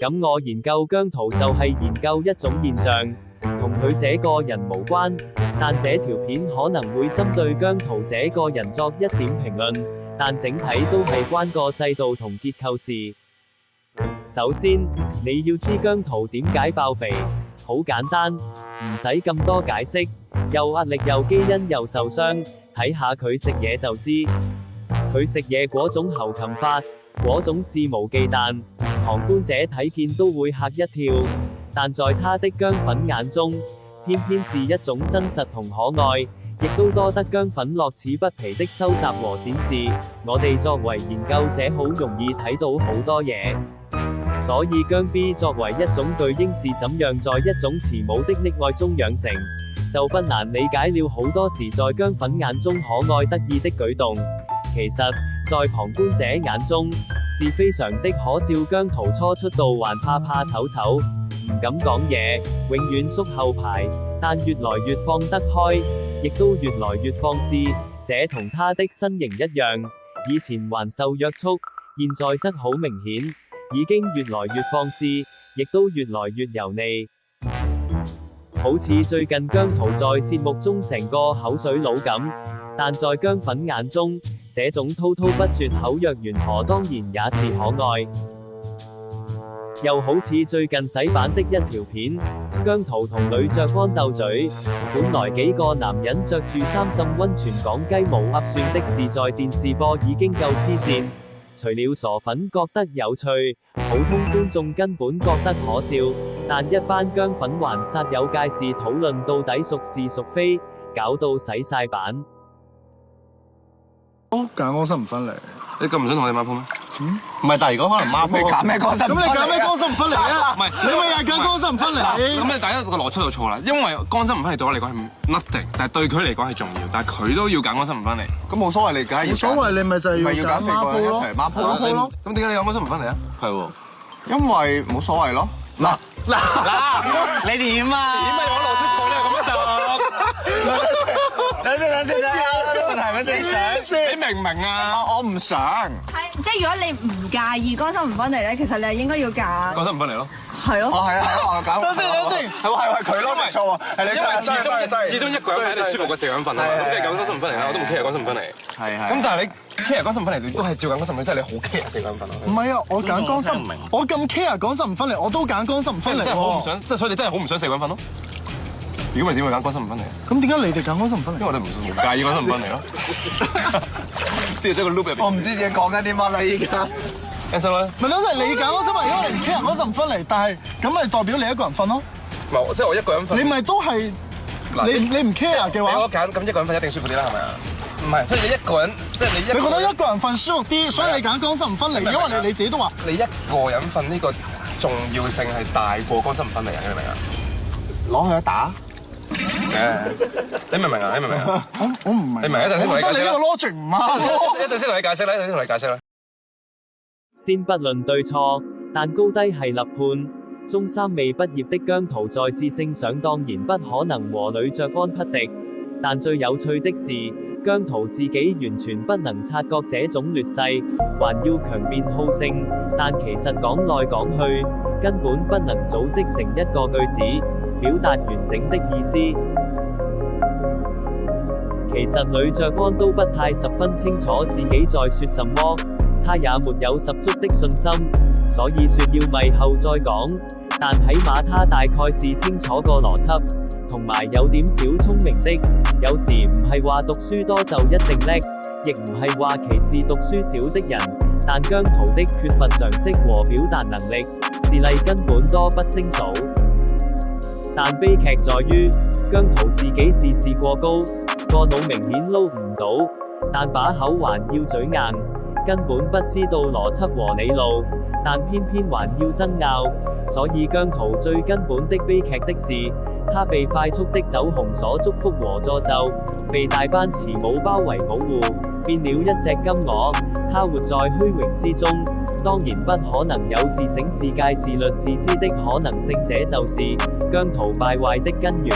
咁我研究姜濤就係研究一種現象，同佢這個人無關，但這條片可能會針對姜濤這個人作一點評論，但整體都係關個制度同結構事。首先，你要知姜濤點解爆肥，好簡單，唔使咁多解釋，又壓力又基因又受傷，睇下佢食嘢就知。佢食嘢嗰種猴擒法，嗰種肆無忌憚，旁觀者睇見都會嚇一跳，但在他的姜粉眼中，偏偏是一種真實同可愛，亦都多得姜粉樂此不疲的收集和展示。我哋作為研究者好容易睇到好多嘢，所以姜 B 作為一種巨嬰是怎樣在一種慈母的溺愛中養成，就不難理解了好多時在姜粉眼中可愛得意的舉動，其實在旁觀者眼中是非常的可笑。姜濤初出道還怕醜醜，唔敢講嘢，永遠縮後排，但越來越放得開，亦都越來越放肆，這同他的身形一樣，以前還受約束，現在則好明顯，已經越來越放肆，亦都越來越油膩。好似最近姜濤在節目中成個口水佬咁，但在姜粉眼中，這種滔滔不絕口若懸河當然也是可愛。又好似最近洗版的一條片，姜濤同呂爵安鬥嘴，本來幾個男人着住衫浸溫泉講雞毛鴨蒜的事在電視播已經夠黐線，除了傻粉覺得有趣，普通觀眾根本覺得可笑，但一班姜粉還煞有介事討論到底屬是屬非，搞到洗晒版。揀歌心唔分離，你咁唔想同你孖鋪咩？唔係，但係如果可能孖鋪，揀咩歌心？咁你揀咩歌心唔分離啊？唔係，你咪又係揀歌心唔分離。咁你第一個邏輯就錯啦，因為歌心唔分離對我嚟講係 nothing， 但係對佢嚟講係重要，但係佢都要揀歌心唔分離。咁冇所謂，你梗係要揀。冇所謂，你咪就係咪要揀要揀四個人一齊孖鋪咯。咁點解你揀歌心唔分離啊？係喎，因為冇所謂咯。嗱，你點啊？點解我邏輯錯咧？咁樣就等先，問題咪先？你明唔明啊？我唔想。係，即係如果你唔介意歌心唔分離咧，其實你係應該要揀。歌心唔分離咯。係咯。哦，係啊，我揀。等先，係佢咯，錯喎，係你始終一個人喺度舒服過四個人瞓啊嘛。咁你揀歌心唔分離啦，我都唔 care 歌心唔分離。係。咁但係你 care 歌心唔分離，你都係照揀歌心唔分離，即係你好 care 四個人瞓啊。唔係啊，我揀歌心，我咁 care 歌心唔分離，我都揀歌心唔分離真係好唔喎。想，即係所以你真係好唔想四個人瞓咯。如果唔係點會揀歌心唔分離？咁點解你哋揀歌心唔分離？因為我哋唔介意歌心唔分離咯。即係將個 loop 入邊。我唔知自己講緊啲乜啦，依家。answer 啦。咪等陣你揀歌心啊，因為你唔 care 歌心唔分離，但係咁咪代表你一個人瞓咯。唔係，即係我一個人瞓。你咪都係你唔 care 嘅話，我揀咁一個人瞓一定舒服啲啦，係咪啊？唔係，所以你一個人，即係你你覺得一個人瞓舒服啲，所以你揀歌心唔分離，因為你自己都話你一個人瞓呢個重要性係大過歌心唔分離嘅，你明唔明啊？攞佢一打。你明唔明啊？你明唔明啊？我唔明。你明一陣先同你解釋啦。我覺得你呢個 logic 唔啱。一陣先同你解釋啦，一陣先同你解釋啦。先不論對錯，但高低係立判。中三未畢業的姜濤在智性上當然不可能和呂爵安匹敵，但最有趣的是，姜濤自己完全不能察覺這種劣勢，還要強辯好勝，但其實講來講去，根本不能組織成一個句子，表達完整的意思。其實呂爵安都不太十分清楚自己在說什麼，他也沒有十足的信心，所以說要咪後再講。但起碼他大概是清楚個邏輯，同埋有點小聰明的。有時唔係話讀書多就一定叻，亦唔係話歧視讀書少的人。但姜濤的缺乏常識和表達能力，事例根本多不勝數。但悲劇在於，姜濤自己自視過高，個腦明顯撈唔到，但把口還要嘴硬，根本不知道邏輯和理路，但偏偏還要爭拗。所以姜濤最根本的悲劇的是，他被快速的走紅所祝福和詛咒，被大班慈母包圍保護，變了一隻金鵝。他活在虛榮之中，當然不可能有自省自戒自律自知的可能性，這就是姜濤敗壞的根源。